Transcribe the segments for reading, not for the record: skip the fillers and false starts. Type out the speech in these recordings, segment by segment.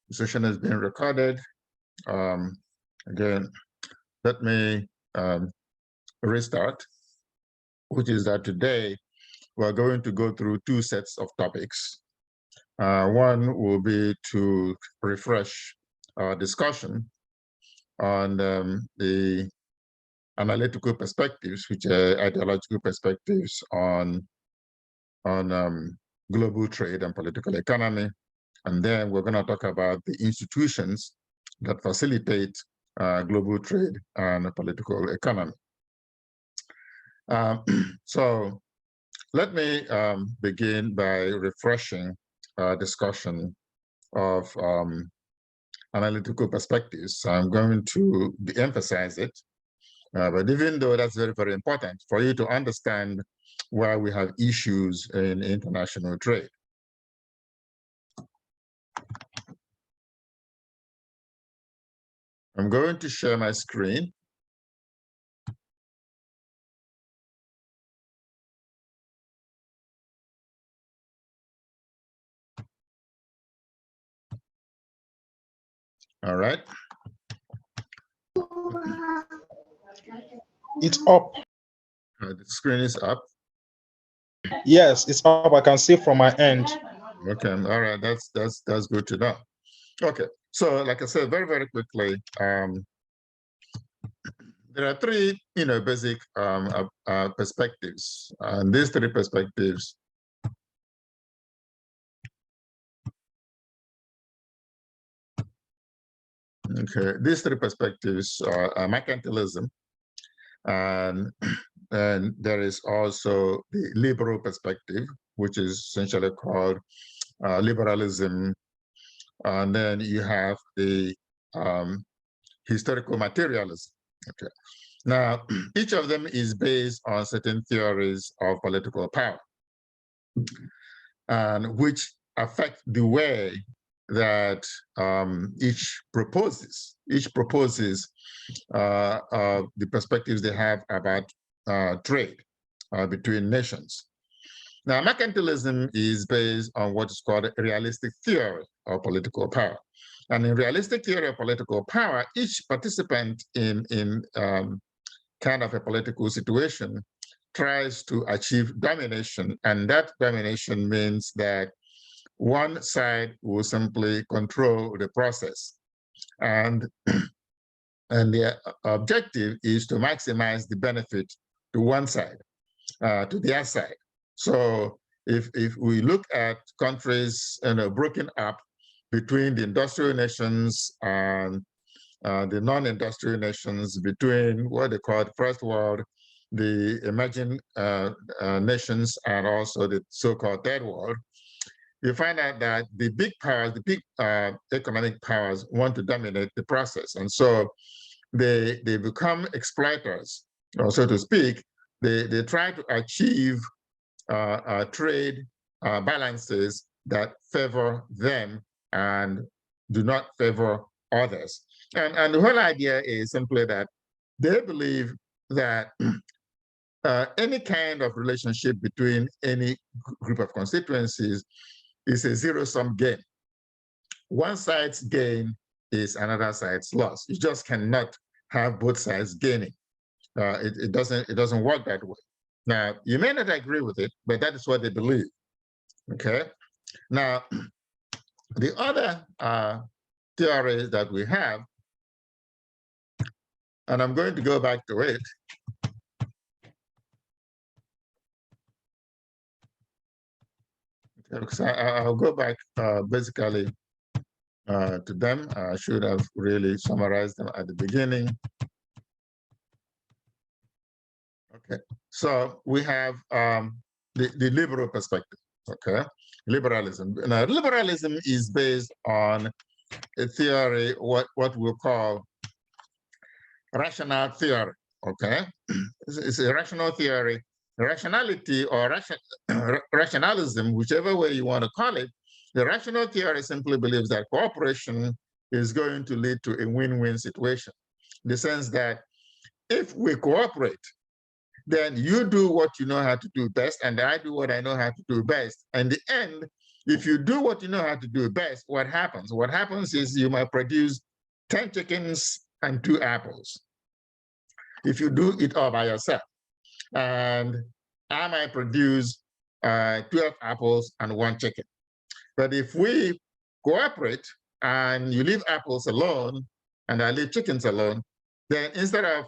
The session is being recorded. Again, let me restart, which is that today we're going to go through two sets of topics. One will be to refresh our discussion on the analytical perspectives, which are ideological perspectives on global trade and political economy. And then we're going to talk about the institutions that facilitate global trade and political economy. So let me begin by refreshing our discussion of analytical perspectives. I'm going to de-emphasize it, but even though that's very, very important for you to understand why we have issues in international trade. I'm going to share my screen. All right. It's up. The screen is up. Yes, it's up. I can see from my end. Okay. All right. That's good to know. Okay. So, like I said, very, very quickly, there are three, basic perspectives, and these three perspectives these three perspectives are mercantilism, and there is also the liberal perspective, which is essentially called liberalism, and then you have the historical materialism. Okay. Now, each of them is based on certain theories of political power, and which affect the way that each proposes the perspectives they have about trade between nations. Now, mercantilism is based on what is called a realistic theory of political power. And in realistic theory of political power, each participant in kind of a political situation tries to achieve domination, and that domination means that one side will simply control the process, and the objective is to maximize the benefit to one side, to their side. So if we look at countries broken up between the industrial nations and the non-industrial nations, between what they call the first world, the emerging nations, and also the so-called third world, you find out that the big powers, the big economic powers, want to dominate the process. And so they become exploiters, or so to speak. They try to achieve trade balances that favor them and do not favor others. And the whole idea is simply that they believe that any kind of relationship between any group of constituencies is a zero-sum game. One side's gain is another side's loss. You just cannot have both sides gaining. It doesn't work that way. Now, you may not agree with it, but that is what they believe. Okay. Now, the other theories that we have, and I'm going to go back to it. Because I'll go back basically to them. I should have really summarized them at the beginning. Okay, so we have the liberal perspective, okay? Liberalism. Now, liberalism is based on a theory, what we'll call rational theory, okay? It's a rational theory. Rationality or rationalism, whichever way you want to call it, the rational theory simply believes that cooperation is going to lead to a win-win situation. In the sense that if we cooperate, then you do what you know how to do best, and I do what I know how to do best. And in the end, if you do what you know how to do best, what happens? What happens is you might produce 10 chickens and 2 apples if you do it all by yourself. And I might produce 12 apples and 1 chicken. But if we cooperate and you leave apples alone and I leave chickens alone, then instead of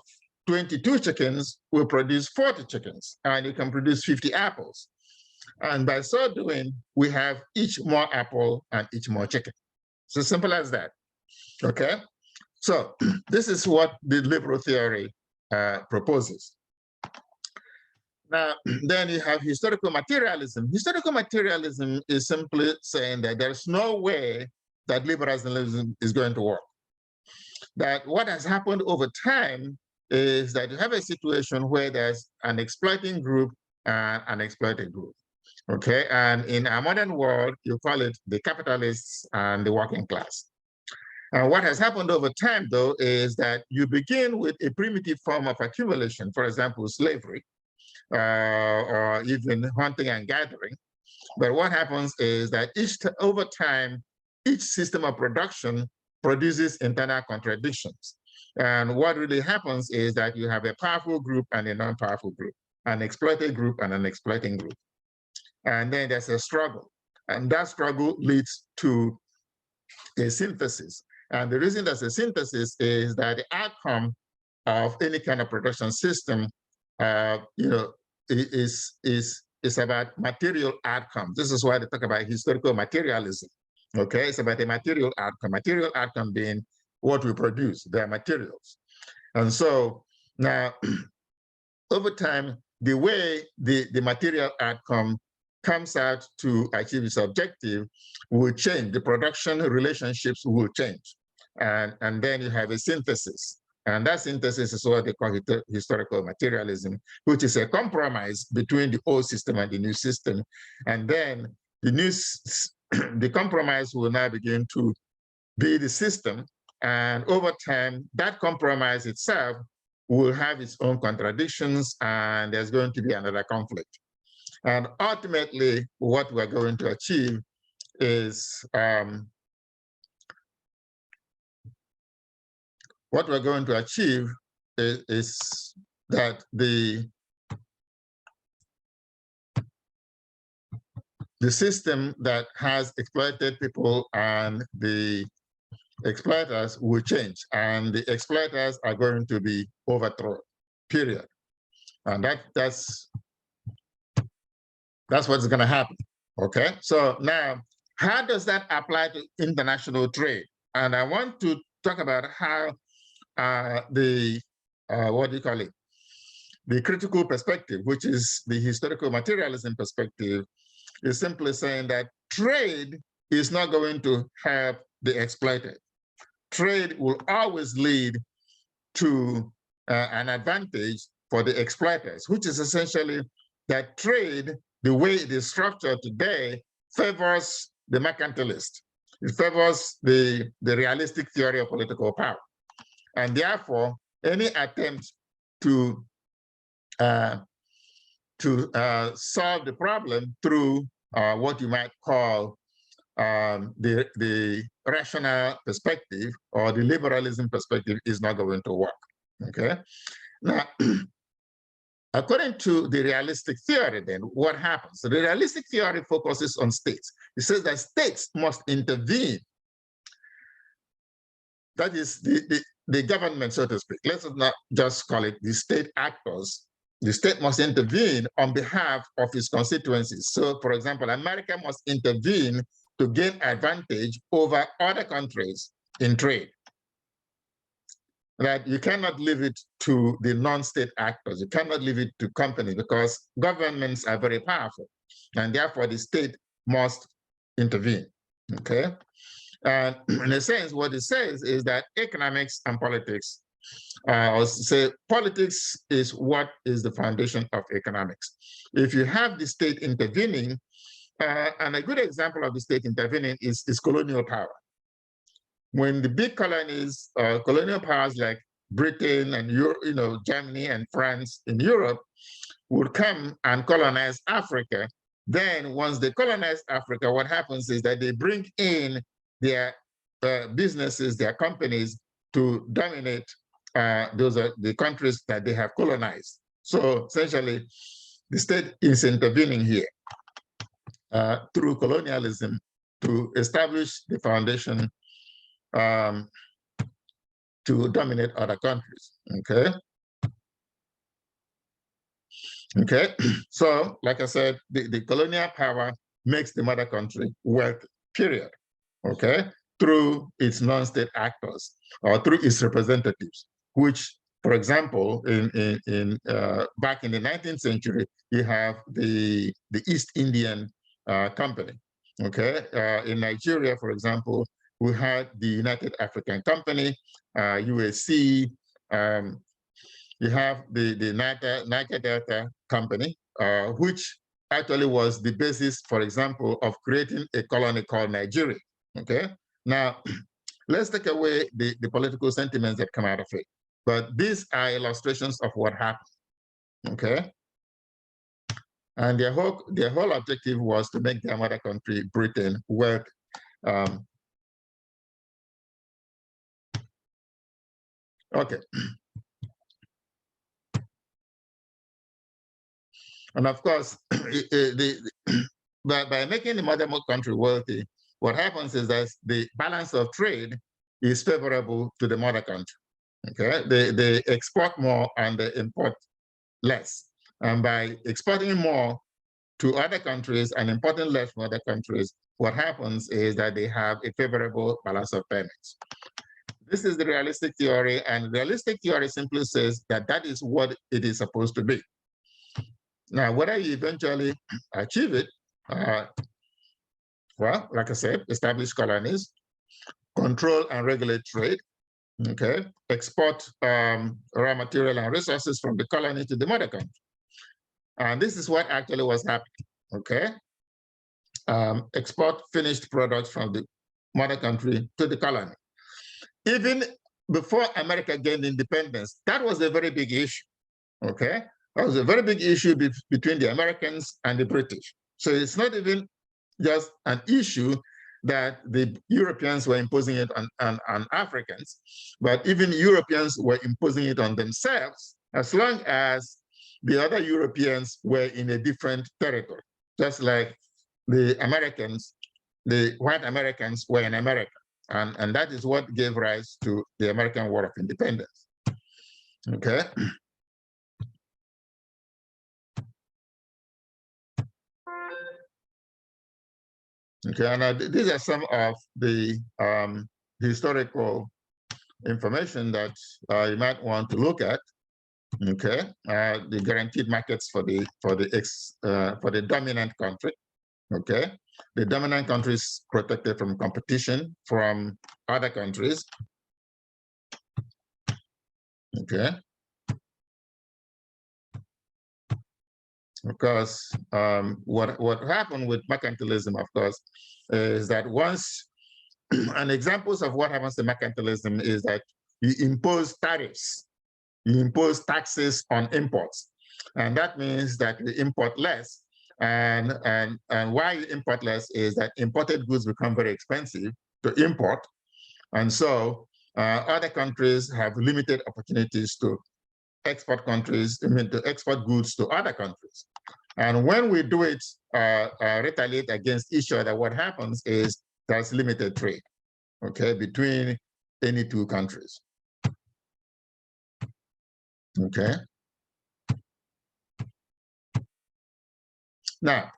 22 chickens, we'll produce 40 chickens, and you can produce 50 apples. And by so doing, we have each more apple and each more chicken. So simple as that, okay? So this is what the liberal theory proposes. Now, then you have historical materialism. Historical materialism is simply saying that there's no way that liberalism is going to work. That what has happened over time is that you have a situation where there's an exploiting group and an exploited group, okay? And in our modern world, you call it the capitalists and the working class. And what has happened over time, though, is that you begin with a primitive form of accumulation, for example, slavery, or even hunting and gathering. But what happens is that over time, each system of production produces internal contradictions. And what really happens is that you have a powerful group and a non-powerful group, an exploited group and an exploiting group. And then there's a struggle. And that struggle leads to a synthesis. And the reason there's a synthesis is that the outcome of any kind of production system, is about material outcomes. This is why they talk about historical materialism. Okay, it's about a material outcome being what we produce, their materials. And so now, over time, the way the material outcome comes out to achieve its objective will change. The production relationships will change. And then you have a synthesis. And that synthesis is what they call historical materialism, which is a compromise between the old system and the new system. And then the compromise will now begin to be the system. And over time, that compromise itself will have its own contradictions, and there's going to be another conflict. And ultimately, what we're going to achieve is that the system that has exploited people and the exploiters will change, and the exploiters are going to be overthrown, period. And that's what's going to happen, okay? So now, how does that apply to international trade? And I want to talk about how the critical perspective, which is the historical materialism perspective, is simply saying that trade is not going to help the exploited. Trade will always lead to an advantage for the exploiters, which is essentially that trade, the way it is structured today, favors the mercantilist. It favors the realistic theory of political power. And therefore, any attempt to solve the problem through what you might call the rational perspective or the liberalism perspective is not going to work, okay? Now, according to the realistic theory, then, what happens? So the realistic theory focuses on states. It says that states must intervene. That is the government, so to speak. Let's not just call it the state actors. The state must intervene on behalf of its constituencies. So, for example, America must intervene to gain advantage over other countries in trade. That you cannot leave it to the non-state actors. You cannot leave it to companies because governments are very powerful, and therefore the state must intervene, okay? And in a sense, what it says is that economics and politics, or say politics is what is the foundation of economics. If you have the state intervening, and a good example of the state intervening is colonial power. When the big colonies, colonial powers like Britain and Germany and France in Europe would come and colonize Africa. Then once they colonize Africa, what happens is that they bring in their businesses, their companies to dominate those are the countries that they have colonized. So essentially, the state is intervening here through colonialism to establish the foundation to dominate other countries, okay? Okay, so like I said, the colonial power makes the mother country wealthy, period, okay? Through its non-state actors or through its representatives, which, for example, back in the 19th century, you have the East Indian Company, okay? In Nigeria, for example, we had the United African Company, UAC, you have the Niger Delta Company, which actually was the basis, for example, of creating a colony called Nigeria, okay? Now, let's take away the political sentiments that come out of it. But these are illustrations of what happened, okay? And their whole objective was to make their mother country, Britain, work. Okay. And of course, by making the mother country wealthy, what happens is that the balance of trade is favorable to the mother country. Okay, they export more and they import less. And by exporting more to other countries and importing less from other countries, what happens is that they have a favorable balance of payments. This is the realistic theory, and realistic theory simply says that that is what it is supposed to be. Now, whether you eventually achieve it, well, like I said, establish colonies, control and regulate trade, okay, export raw material and resources from the colony to the mother country. And this is what actually was happening, okay? Export finished products from the mother country to the colony. Even before America gained independence, that was a very big issue, okay? That was a very big issue between the Americans and the British. So it's not even just an issue that the Europeans were imposing it on Africans, but even Europeans were imposing it on themselves as long as the other Europeans were in a different territory, just like the Americans, the white Americans were in America. And that is what gave rise to the American War of Independence, okay? Okay, and these are some of the historical information that you might want to look at. Okay, the guaranteed markets for the dominant country. Okay, the dominant country is protected from competition from other countries. Okay. Of course, what happened with mercantilism, of course, is that once, and examples of what happens to mercantilism is that you impose tariffs, you impose taxes on imports, and that means that you import less. And why you import less is that imported goods become very expensive to import, and so other countries have limited opportunities to export to export goods to other countries. And when we do it, retaliate against each other, what happens is there's limited trade, okay, between any two countries. Okay. Now,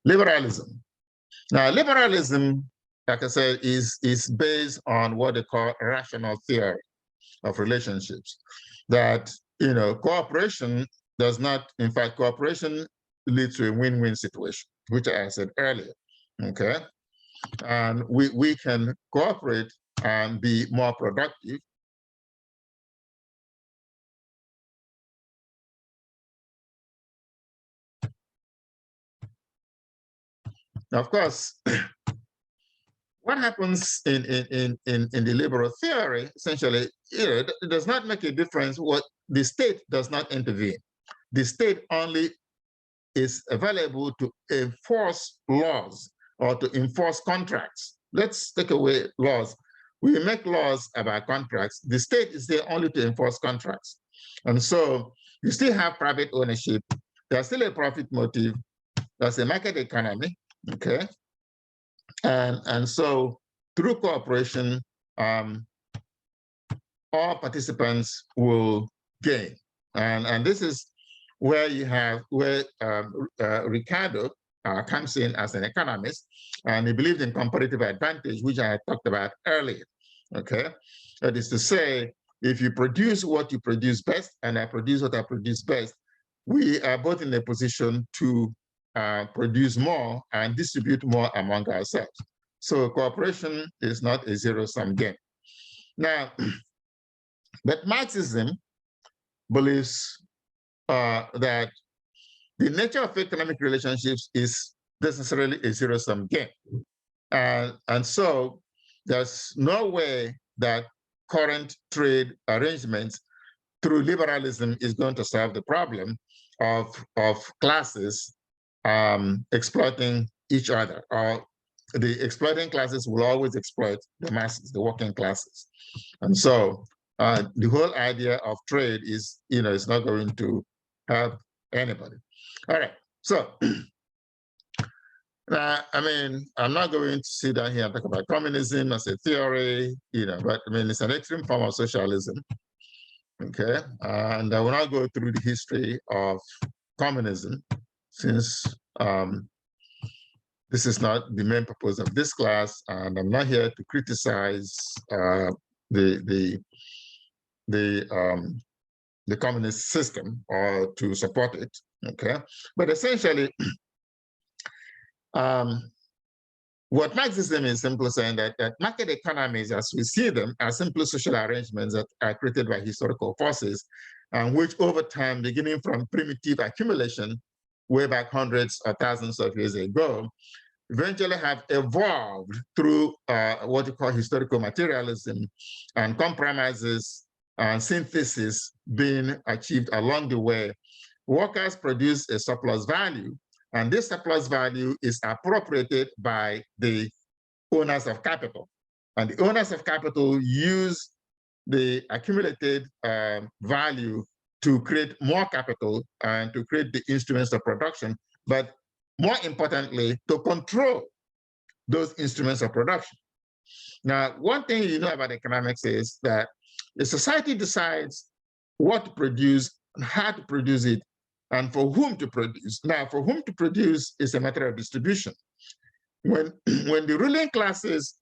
liberalism. Now, liberalism, like I said, is based on what they call rational theory of relationships. That, cooperation does not, in fact, cooperation leads to a win-win situation, which I said earlier, okay? And we can cooperate and be more productive. Of course, what happens in the liberal theory, essentially, it does not make a difference what the state does not intervene. The state only is available to enforce laws or to enforce contracts. Let's take away laws. We make laws about contracts. The state is there only to enforce contracts. And so you still have private ownership. There's still a profit motive. There's a market economy, okay? And so through cooperation, all participants will gain. And this is where you have, Ricardo comes in as an economist, and he believed in comparative advantage, which I had talked about earlier, okay? That is to say, if you produce what you produce best, and I produce what I produce best, we are both in a position to produce more and distribute more among ourselves. So cooperation is not a zero-sum game. Now, but Marxism believes that the nature of economic relationships is necessarily a zero-sum game. And so there's no way that current trade arrangements through liberalism is going to solve the problem of classes exploiting each other, or the exploiting classes will always exploit the masses, the working classes. And so the whole idea of trade is, it's not going to help anybody. All right, so I mean, I'm not going to sit down here and talk about communism as a theory, but I mean, it's an extreme form of socialism, okay? And I will not go through the history of communism, since this is not the main purpose of this class, and I'm not here to criticize the communist system or to support it, okay? But essentially, what Marxism is simply saying that market economies, as we see them, are simply social arrangements that are created by historical forces, and which over time, beginning from primitive accumulation, way back hundreds or thousands of years ago, eventually have evolved through what you call historical materialism, and compromises and synthesis being achieved along the way. Workers produce a surplus value, and this surplus value is appropriated by the owners of capital. And the owners of capital use the accumulated value to create more capital and to create the instruments of production, but more importantly, to control those instruments of production. Now, one thing you know about economics is that the society decides what to produce, how to produce it, and for whom to produce. Now, for whom to produce is a matter of distribution. When the ruling classes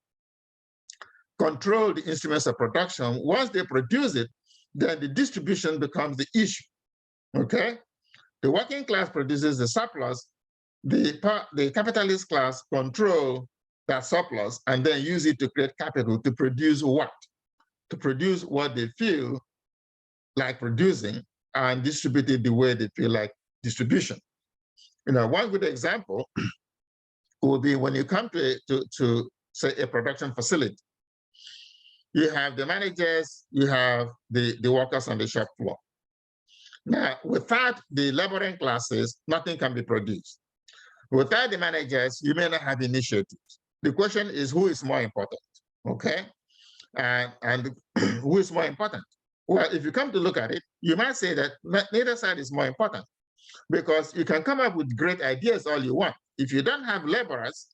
control the instruments of production, once they produce it, then the distribution becomes the issue, okay? The working class produces the surplus, the capitalist class control that surplus and then use it to create capital to produce what? To produce what they feel like producing and distribute it the way they feel like distribution. One good example would be when you come to say a production facility. You have the managers, you have the workers on the shop floor. Now, without the laboring classes, nothing can be produced. Without the managers, you may not have initiatives. The question is, who is more important, okay? And who is more important? Well, if you come to look at it, you might say that neither side is more important, because you can come up with great ideas all you want. If you don't have laborers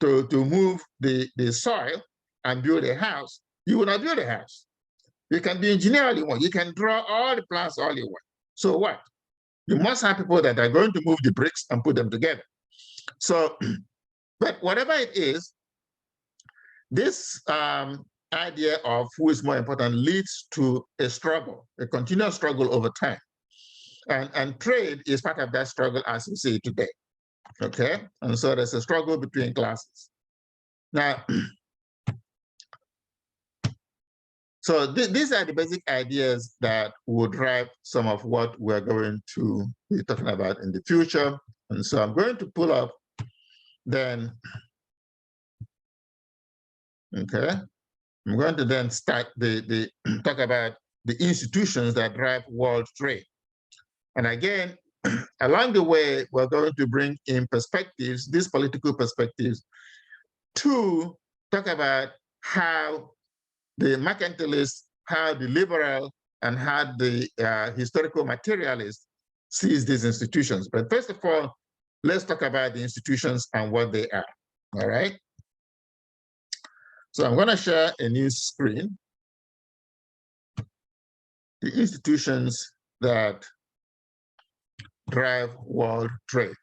to move the soil and build a house, you will not build a house. You can be engineer all you want. You can draw all the plans all you want. So what? You must have people that are going to move the bricks and put them together. So, but whatever it is, this idea of who is more important leads to a struggle, a continuous struggle over time. And trade is part of that struggle as we see it today, okay? And so there's a struggle between classes. Now, so these are the basic ideas that will drive some of what we're going to be talking about in the future. And so I'm going to pull up then Okay, I'm going to then start the talk about the institutions that drive world trade. And again, along the way, we're going to bring in perspectives, these political perspectives, to talk about how the mercantilist, how the liberal, and how the historical materialist sees these institutions. But first of all, let's talk about the institutions and what they are, all right? So I'm going to share a new screen. The institutions that drive world trade.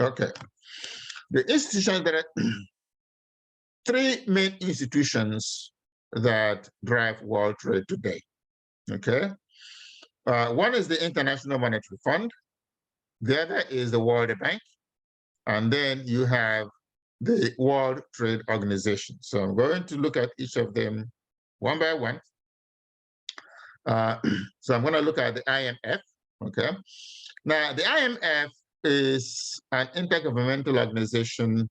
Okay. The institutions, there are three main institutions that drive world trade today. Okay. One is the International Monetary Fund. The other is the World Bank. And then you have the World Trade Organization. So I'm going to look at each of them one by one. So I'm going to look at the IMF. Okay. Now, the IMF is an intergovernmental organization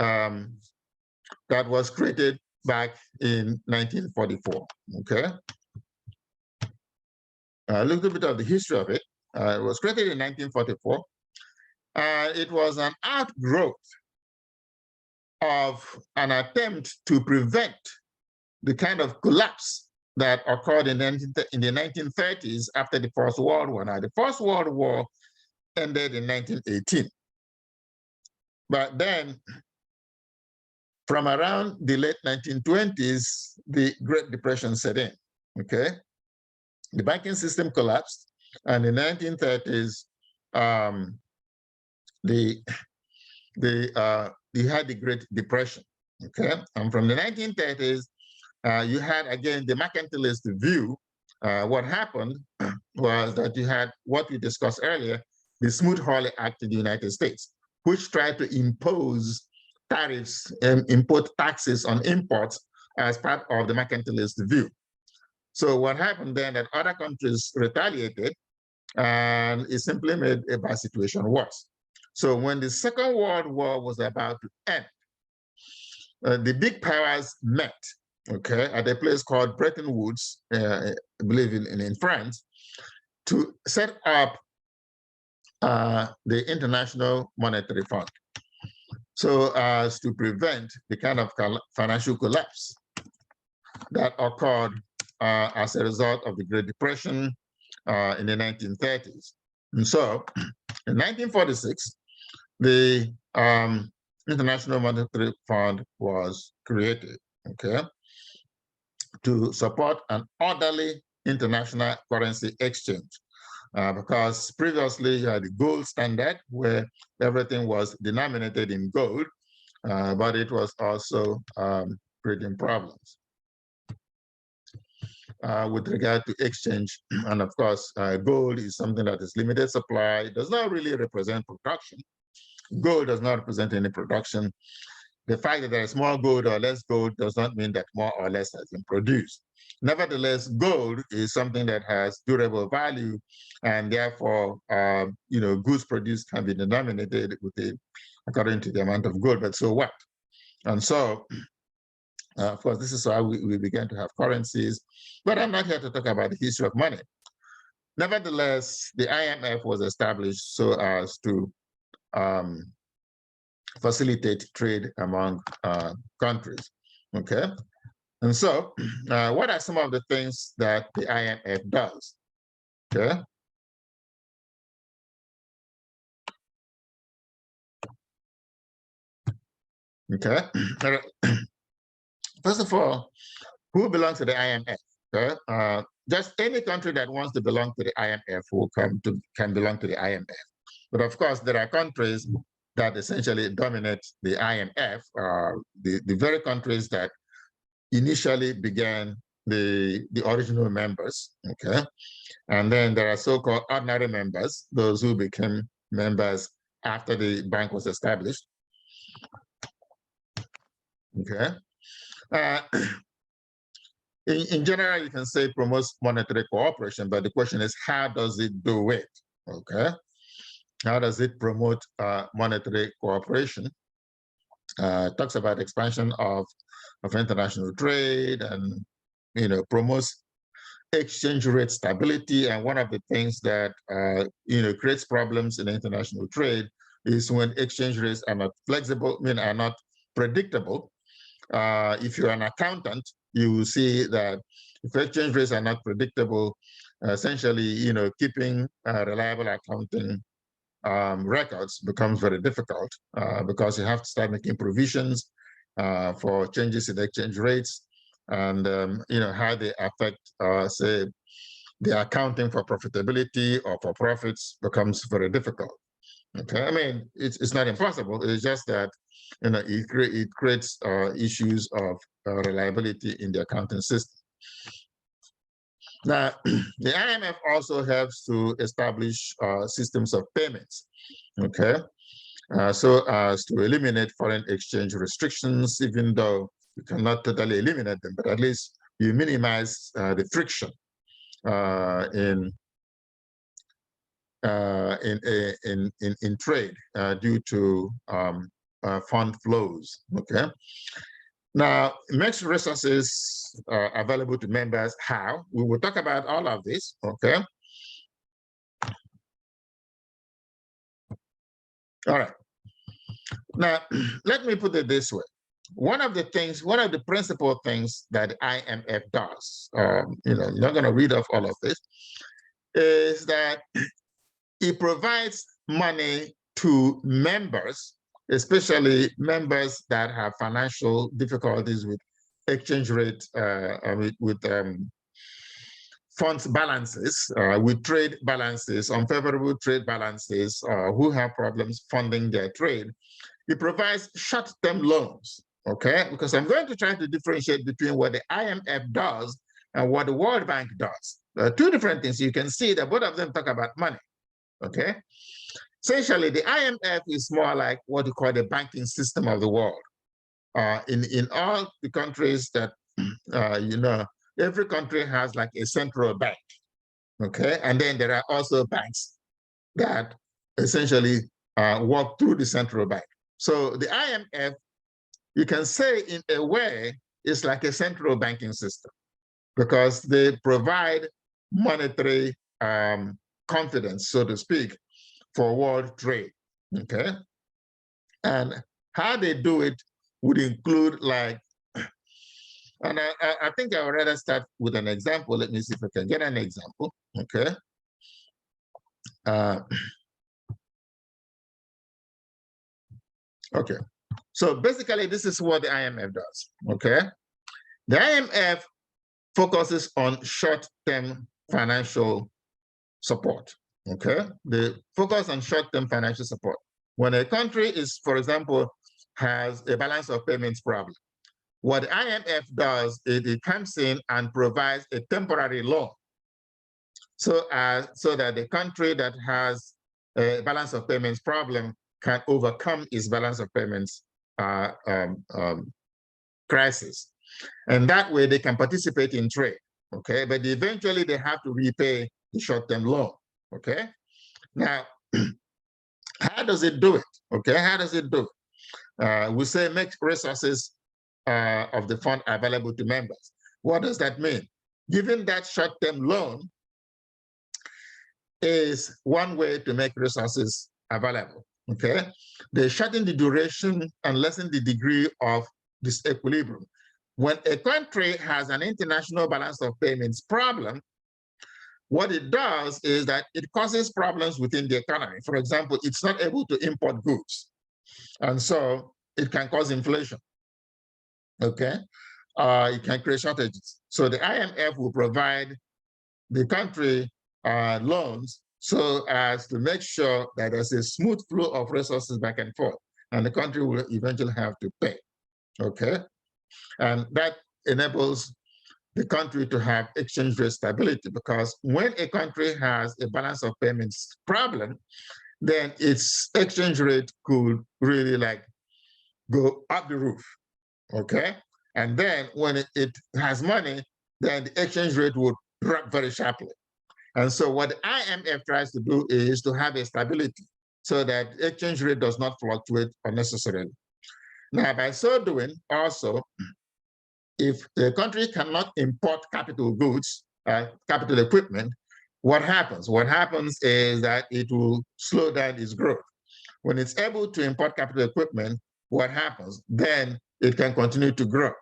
that was created back in 1944. Okay. A little bit of the history of it. It was created in 1944. It was an outgrowth of an attempt to prevent the kind of collapse that occurred in the 1930s after the First World War. Now, the First World War ended in 1918. But then, from around the late 1920s, the Great Depression set in, okay? The banking system collapsed, and in the 1930s, you had the Great Depression, okay? And from the 1930s, you had, again, the mercantilist view. What happened was that you had what we discussed earlier, the Smoot-Hawley Act in the United States, which tried to impose tariffs and import taxes on imports as part of the mercantilist view. So what happened then that other countries retaliated, and it simply made a bad situation worse. So when the Second World War was about to end, the big powers met, okay, at a place called Bretton Woods, I believe in France, to set up the International Monetary Fund, so as to prevent the kind of financial collapse that occurred as a result of the Great Depression in the 1930s. And so in 1946, the International Monetary Fund was created, okay, to support an orderly international currency exchange. Because previously you had the gold standard where everything was denominated in gold, but it was also creating problems with regard to exchange. And of course, gold is something that is limited supply. It does not really represent production. Gold does not represent any production. The fact that there is more gold or less gold does not mean that more or less has been produced. Nevertheless, gold is something that has durable value, and therefore, goods produced can be denominated with it according to the amount of gold. But so what? And so, of course, this is how we began to have currencies. But I'm not here to talk about the history of money. Nevertheless, the IMF was established so as to facilitate trade among countries, okay? And so what are some of the things that the IMF does, okay? Okay, first of all, who belongs to the IMF, okay? Just any country that wants to belong to the IMF can belong to the IMF. But of course, there are countries that essentially dominate the IMF, the very countries that initially began the original members, okay? And then there are so-called ordinary members, those who became members after the bank was established, okay? In general, you can say promotes monetary cooperation, but the question is, how does it do it, Okay. How does it promote monetary cooperation? It talks about expansion of international trade, and promotes exchange rate stability. And one of the things that creates problems in international trade is when exchange rates are not flexible, are not predictable. If you're an accountant, you will see that if exchange rates are not predictable, essentially, keeping reliable accounting records becomes very difficult because you have to start making provisions for changes in exchange rates, and how they affect, say, the accounting for profitability or for profits becomes very difficult. Okay, I mean, it's not impossible. It's just that it creates issues of reliability in the accounting system. Now, the IMF also helps to establish systems of payments, okay, so as to eliminate foreign exchange restrictions, even though you cannot totally eliminate them, but at least you minimize the friction in trade due to fund flows. Okay. Now, makes resources available to members. How? We will talk about all of this. Okay. All right. Now, let me put it this way. One of the principal things that IMF does, I'm not going to read off all of this, is that it provides money to members, especially members that have financial difficulties with exchange rate, with funds balances, with trade balances, unfavorable trade balances, who have problems funding their trade. It provides short-term loans, okay? Because I'm going to try to differentiate between what the IMF does and what the World Bank does. Two different things. You can see that both of them talk about money, okay? Essentially, the IMF is more like what you call the banking system of the world. In all the countries that, every country has like a central bank, okay? And then there are also banks that essentially work through the central bank. So the IMF, you can say in a way, is like a central banking system because they provide monetary confidence, so to speak, for world trade, okay? And how they do it would include like, and I think I would rather start with an example. Let me see if I can get an example, okay? Okay, so basically this is what the IMF does, okay? The IMF focuses on short-term financial support, okay? They focus on short-term financial support. When a country is, for example, has a balance of payments problem, what the IMF does is it comes in and provides a temporary loan so that the country that has a balance of payments problem can overcome its balance of payments crisis. And that way they can participate in trade, okay? But eventually they have to repay the short-term loan, okay? Now, how does it do it, okay? How does it do it? We say make resources of the fund available to members. What does that mean? Given that short-term loan is one way to make resources available, okay? They shorten the duration and lessen the degree of disequilibrium. When a country has an international balance of payments problem, what it does is that it causes problems within the economy. For example, it's not able to import goods. And so it can cause inflation, okay? It can create shortages. So the IMF will provide the country loans so as to make sure that there's a smooth flow of resources back and forth, and the country will eventually have to pay, okay? And that enables the country to have exchange rate stability, because when a country has a balance of payments problem, then its exchange rate could really like go up the roof, okay? And then when it has money, then the exchange rate would drop very sharply. And so what the IMF tries to do is to have a stability so that exchange rate does not fluctuate unnecessarily. Now, by so doing, also, if the country cannot import capital goods, capital equipment, what happens? What happens is that it will slow down its growth. When it's able to import capital equipment, what happens? Then it can continue to grow.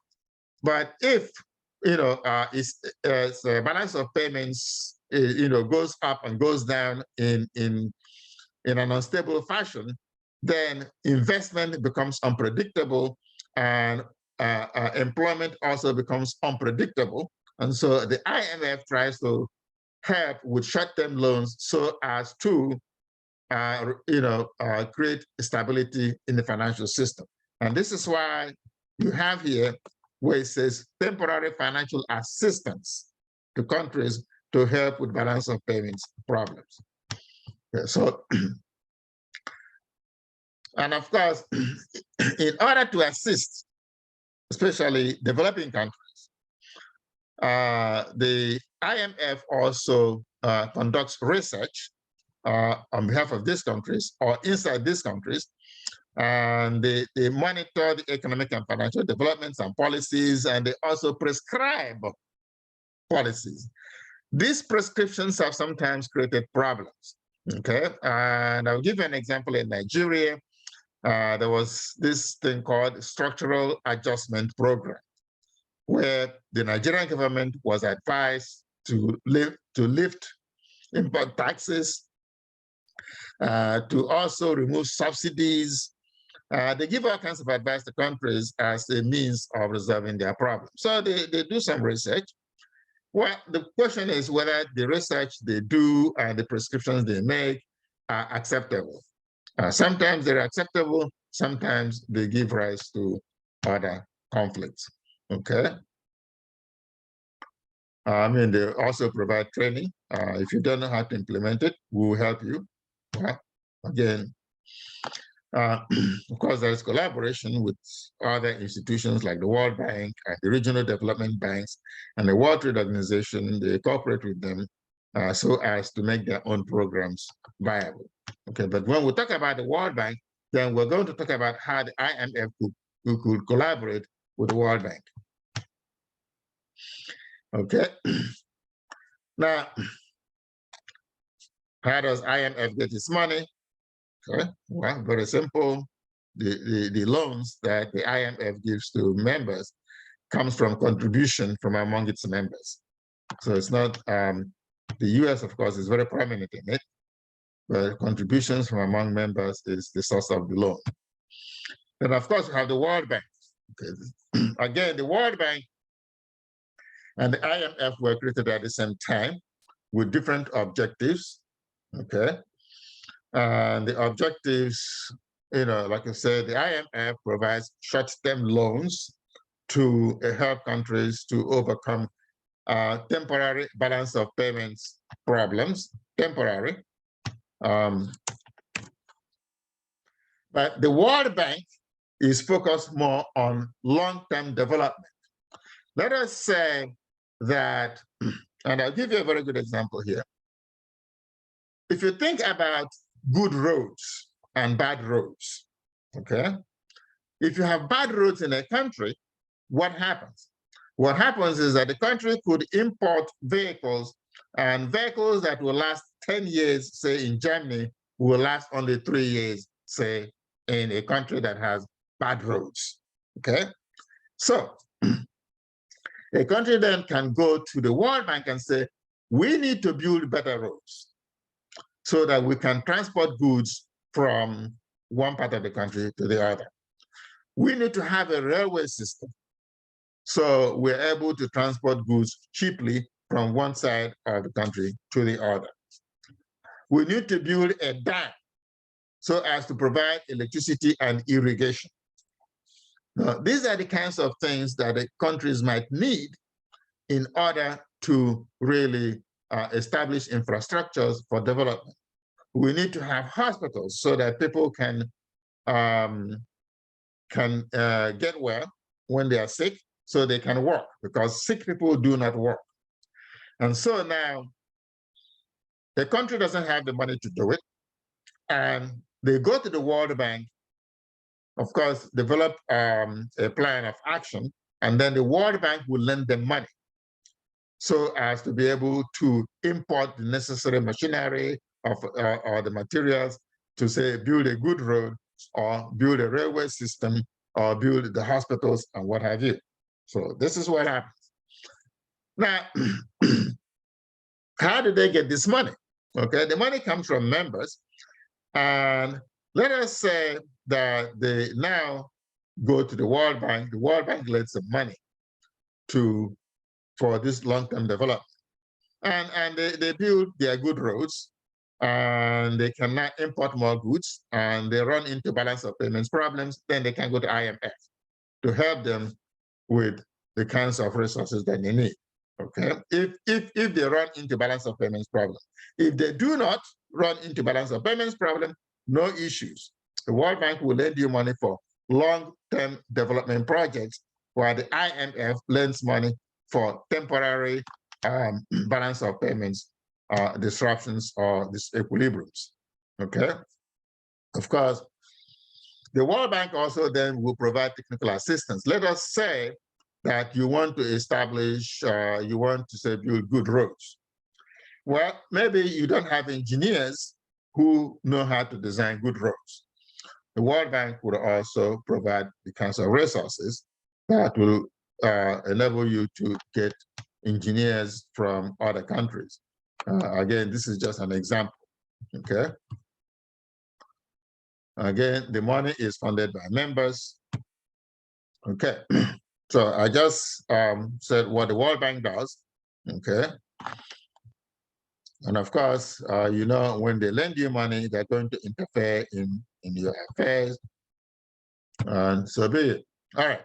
But if its balance of payments goes up and goes down in an unstable fashion, then investment becomes unpredictable, and employment also becomes unpredictable. And so the IMF tries to help with short-term loans so as to create stability in the financial system. And this is why you have here where it says temporary financial assistance to countries to help with balance of payments problems. Okay, so, and of course, in order to assist, especially developing countries, the IMF also conducts research on behalf of these countries or inside these countries, and they monitor the economic and financial developments and policies, and they also prescribe policies. These prescriptions have sometimes created problems, okay? And I'll give you an example. In Nigeria, there was this thing called Structural Adjustment Program, where the Nigerian government was advised to lift import taxes, to also remove subsidies. They give all kinds of advice to countries as a means of resolving their problems. So they do some research. Well, the question is whether the research they do and the prescriptions they make are acceptable. Sometimes they're acceptable, sometimes they give rise to other conflicts, okay? I mean, they also provide training. If you don't know how to implement it, we will help you. Well, again, of course, there is collaboration with other institutions like the World Bank and the regional development banks and the World Trade Organization. They cooperate with them so as to make their own programs viable. Okay, but when we talk about the World Bank, then we're going to talk about how the IMF could collaborate with the World Bank. Okay. Now, how does IMF get its money? Okay. Well, very simple. The loans that the IMF gives to members comes from contribution from among its members. So it's not, the US, of course, is very prominent in it, but contributions from among members is the source of the loan. Then, of course, we have the World Bank. Okay. Again, the World Bank and the IMF were created at the same time with different objectives, okay? And the objectives, like I said, the IMF provides short-term loans to help countries to overcome temporary balance of payments problems, temporary. But the World Bank is focused more on long-term development. Let us say that, and I'll give you a very good example here. If you think about good roads and bad roads, okay? If you have bad roads in a country, what happens? What happens is that the country could import vehicles, and vehicles that will last 10 years, say in Germany, will last only 3 years, say in a country that has bad roads, okay? So a country then can go to the World Bank and say, we need to build better roads so that we can transport goods from one part of the country to the other. We need to have a railway system so we're able to transport goods cheaply from one side of the country to the other. We need to build a dam so as to provide electricity and irrigation. Now, these are the kinds of things that the countries might need in order to really establish infrastructures for development. We need to have hospitals so that people can get well when they are sick, so they can work, because sick people do not work. And so now, the country doesn't have the money to do it, and they go to the World Bank, of course, develop a plan of action, and then the World Bank will lend them money so as to be able to import the necessary machinery or the materials to, say, build a good road or build a railway system or build the hospitals and what have you. So this is what happens. Now, how do they get this money? Okay, the money comes from members, and let us say that they now go to the World Bank. The World Bank lends them money for this long-term development. And they build their good roads, and they cannot import more goods, and they run into balance of payments problems. Then they can go to IMF to help them with the kinds of resources that they need. Okay, if they run into balance of payments problem. If they do not run into balance of payments problem, no issues. The World Bank will lend you money for long-term development projects, while the IMF lends money for temporary balance of payments disruptions or disequilibriums. Okay, of course, the World Bank also then will provide technical assistance. Let us say that you want to establish, you want to, say, build good roads. Well, maybe you don't have engineers who know how to design good roads. The World Bank would also provide the kinds of resources that will enable you to get engineers from other countries. Again, this is just an example, okay? Again, the money is funded by members. Okay, so I just said what the World Bank does, okay? And of course, you know, when they lend you money, they're going to interfere in your affairs, and so be it. All right,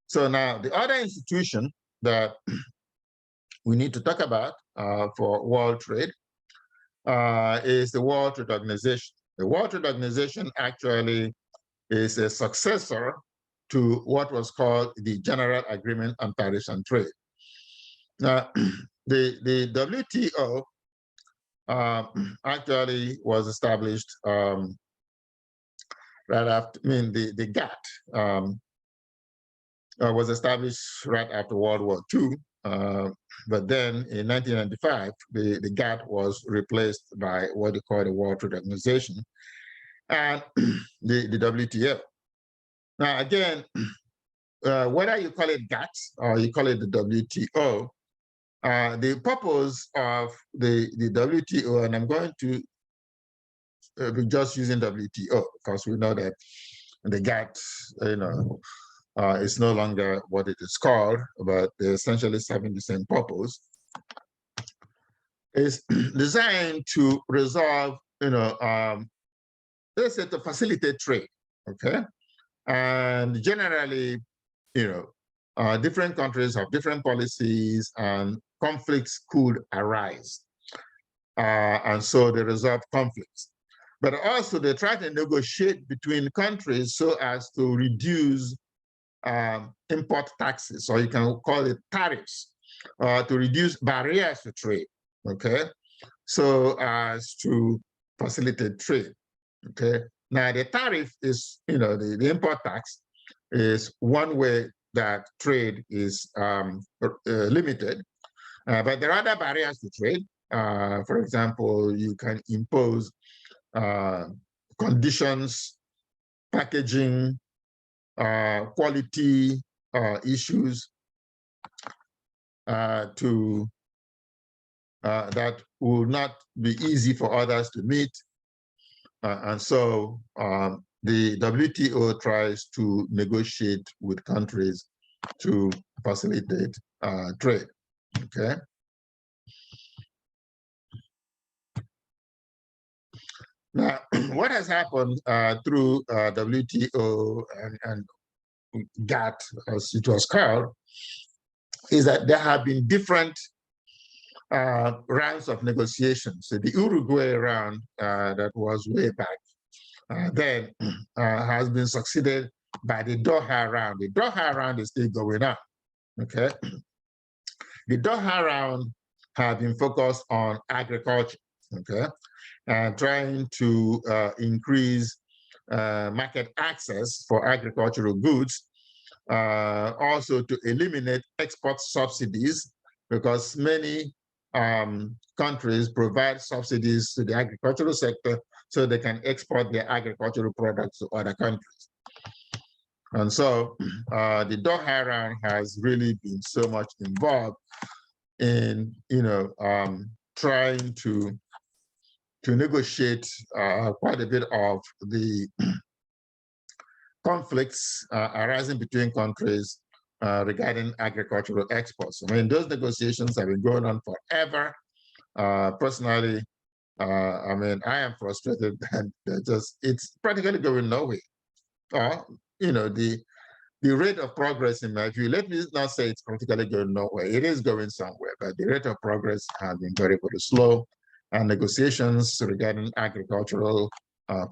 so now the other institution that we need to talk about for world trade is the World Trade Organization. The World Trade Organization actually is a successor to what was called the General Agreement on Tariffs and Trade. Now, the WTO actually was established right after, the GATT was established right after World War II. But then in 1995, the GATT was replaced by what they call the World Trade Organization and the WTO. Now, again, whether you call it GATT or you call it the WTO, the purpose of the WTO, and I'm going to be just using WTO because we know that the GATT, is no longer what it is called, but they're essentially serving the same purpose. It's designed to resolve, let's say, to facilitate trade, okay? And generally, different countries have different policies and conflicts could arise. And so they resolve conflicts. But also they try to negotiate between countries so as to reduce import taxes, or you can call it tariffs, to reduce barriers to trade, okay? So as to facilitate trade, okay? Now the tariff is, the import tax is one way that trade is limited, but there are other barriers to trade. For example, you can impose conditions, packaging, quality issues that will not be easy for others to meet. And so the WTO tries to negotiate with countries to facilitate trade, okay? Now, what has happened through WTO and GATT, as it was called, is that there have been different rounds of negotiations. So the Uruguay round that was way back then has been succeeded by the Doha round. The Doha round is still going on, okay? The Doha round have been focused on agriculture. okay, and trying to increase market access for agricultural goods, also to eliminate export subsidies, because many countries provide subsidies to the agricultural sector so they can export their agricultural products to other countries. And so the Doha round has really been so much involved in, trying to negotiate quite a bit of the conflicts arising between countries regarding agricultural exports. I mean, those negotiations have been going on forever. Personally, I mean, I am frustrated that it's practically going nowhere. The rate of progress, in my view, let me not say it's practically going nowhere. It is going somewhere, but the rate of progress has been very, very slow. And negotiations regarding agricultural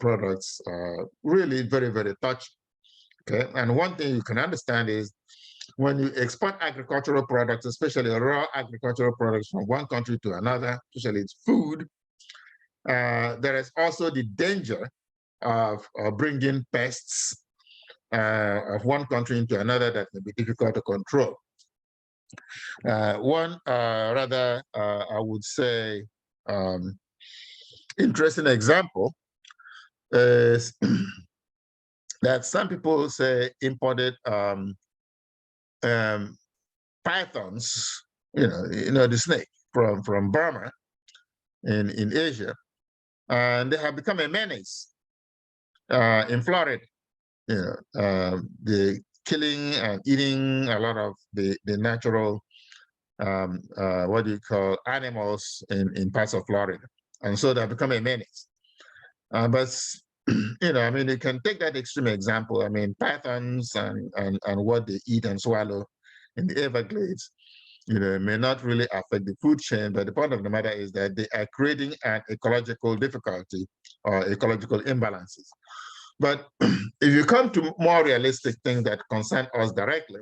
products are really very, very touchy. Okay, and one thing you can understand is when you export agricultural products, especially raw agricultural products from one country to another, especially it's food, there is also the danger of bringing pests of one country into another that may be difficult to control. One rather, I would say, interesting example is that some people say imported pythons, the snake from Burma in Asia, and they have become a menace in Florida. The killing and eating a lot of the natural animals in parts of Florida, and so they've become a menace. But I mean, you can take that extreme example. I mean, pythons and what they eat and swallow in the Everglades, may not really affect the food chain. But the point of the matter is that they are creating an ecological difficulty or ecological imbalances. But if you come to more realistic things that concern us directly,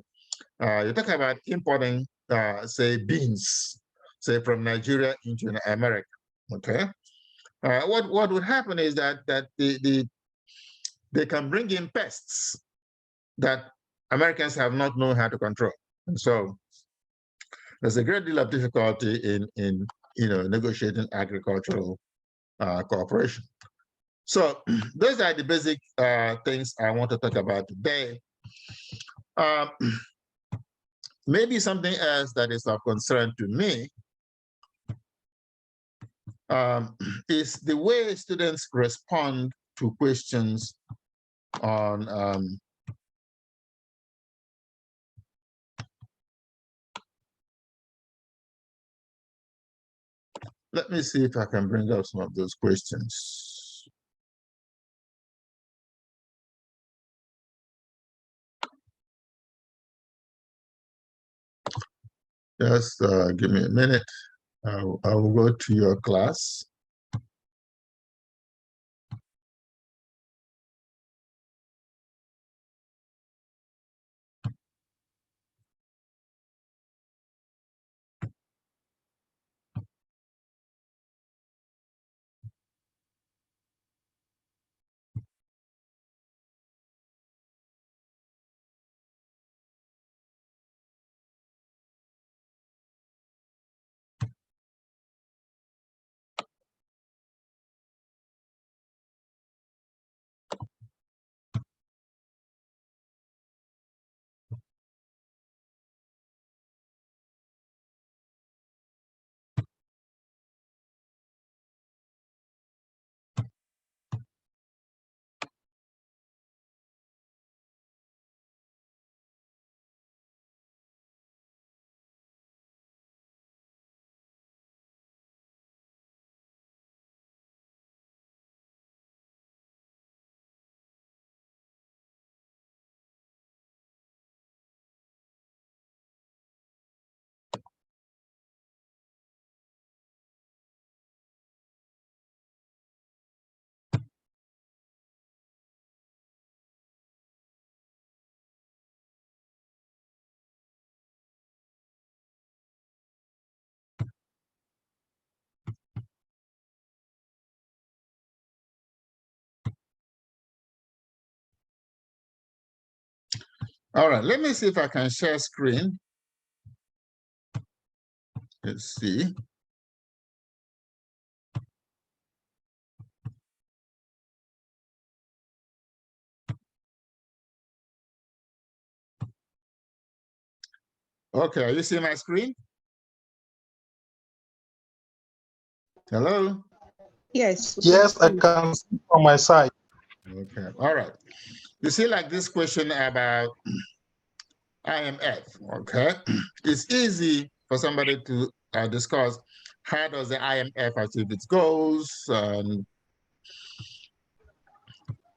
you talk about importing, say, beans, say, from Nigeria into America. Okay, what would happen is that they can bring in pests that Americans have not known how to control, and so there's a great deal of difficulty in negotiating agricultural cooperation. So those are the basic things I want to talk about today. Maybe something else that is of concern to me is the way students respond to questions on let me see if I can bring up some of those questions. Just give me a minute. I will go to your class. All right, let me see if I can share screen. Let's see. Okay, are you seeing my screen? Hello? Yes. Yes, I can see from my side. Okay, all right. You see, like this question about IMF, okay? It's easy for somebody to discuss how does the IMF achieve its goals.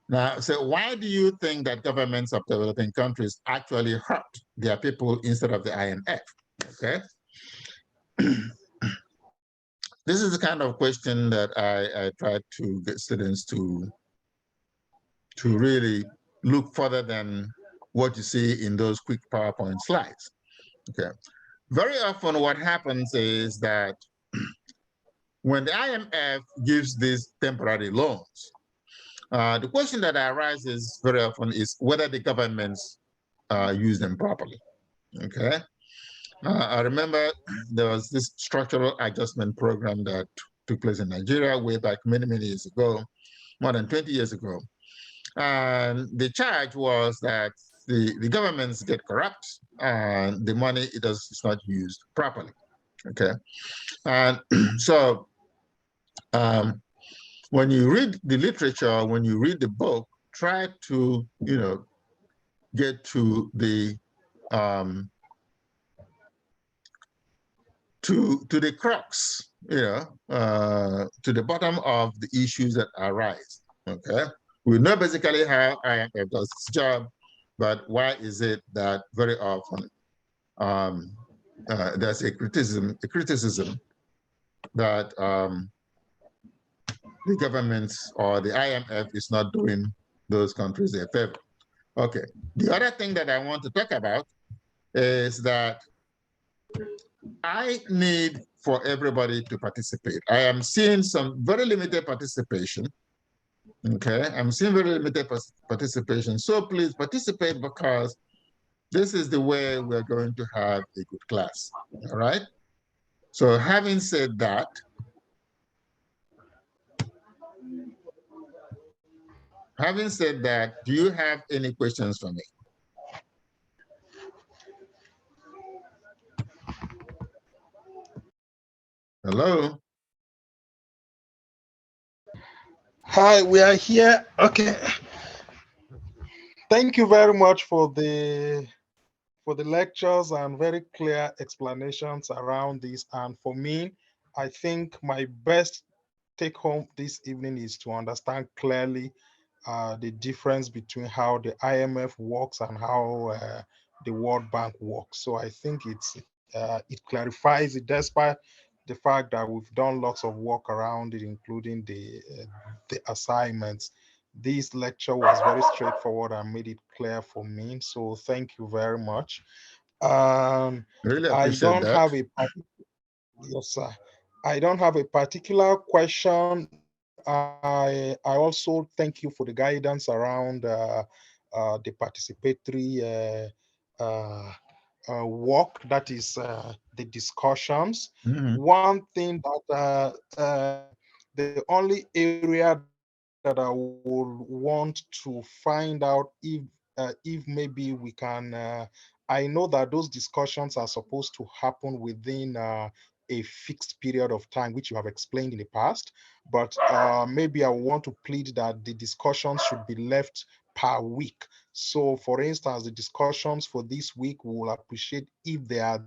Now, so why do you think that governments of developing countries actually hurt their people instead of the IMF? Okay. This is the kind of question that I try to get students to really look further than what you see in those quick PowerPoint slides. Okay. Very often what happens is that when the IMF gives these temporary loans, the question that arises very often is whether the governments use them properly. Okay. I remember there was this structural adjustment program that took place in Nigeria way back many, many years ago, more than 20 years ago. And the charge was that the governments get corrupt and the money is not used properly. Okay. And so when you read the literature, when you read the book, try to, get to the to the crux, to the bottom of the issues that arise. Okay, we know basically how IMF does its job, but why is it that very often there's a criticism that the governments or the IMF is not doing those countries a favor. Okay, the other thing that I want to talk about is that I need for everybody to participate. I am seeing some very limited participation. Okay, I'm seeing very limited participation. So please participate because this is the way we're going to have a good class. All right. So having said that, do you have any questions for me? Hello? Hi, we are here. Okay. Thank you very much for the lectures and very clear explanations around this. And for me, I think my best take home this evening is to understand clearly the difference between how the IMF works and how the World Bank works. So I think it clarifies it, despite the fact that we've done lots of work around it, including the assignments. This lecture was very straightforward and made it clear for me. So thank you very much. Really I appreciate don't that. have a yes, sir. I don't have a particular question, but I also thank you for the guidance around the participatory work, that is the discussions. Mhm. One thing that the only area that I would want to find out if maybe we can. I know that those discussions are supposed to happen within a fixed period of time, which you have explained in the past. But maybe I want to plead that the discussions should be left per week. So, for instance, the discussions for this week, we will appreciate if they are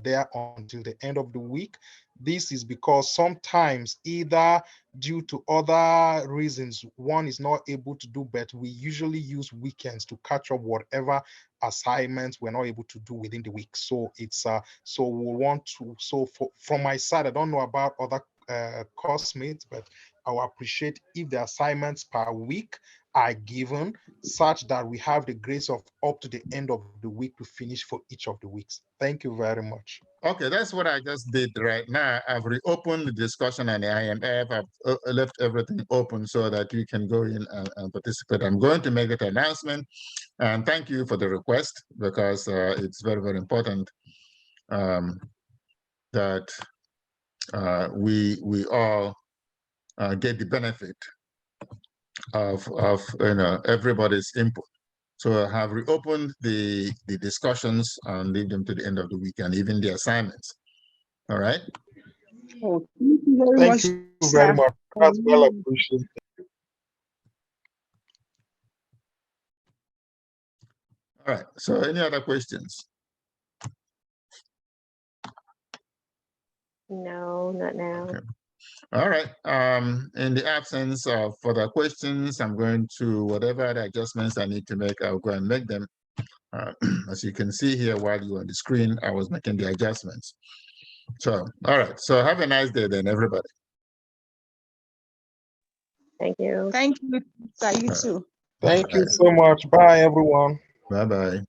there until the end of the week. This is because sometimes, either due to other reasons, one is not able to do, but we usually use weekends to catch up whatever assignments we're not able to do within the week. So so we want to, from my side, I don't know about other classmates, but I will appreciate if the assignments per week are given such that we have the grace of up to the end of the week to finish for each of the weeks. Thank you very much. Okay, that's what I just did right now. I've reopened the discussion on the IMF. I've left everything open so that you can go in and participate. I'm going to make that announcement. And thank you for the request, because it's very, very important that we all get the benefit of everybody's input. So I have reopened the discussions and leave them to the end of the week, and even the assignments. All right. Oh, thank you very Thank much, you sir. very much. That's well appreciated. All right. So any other questions? No, not now. Okay. All right. In the absence of further questions, I'm going to, whatever other adjustments I need to make, I'll go and make them. As you can see here, while you were on the screen, I was making the adjustments. So, all right. So have a nice day then, everybody. Thank you. Thank you, sir. You too. Thank you so much. Bye, everyone. Bye-bye.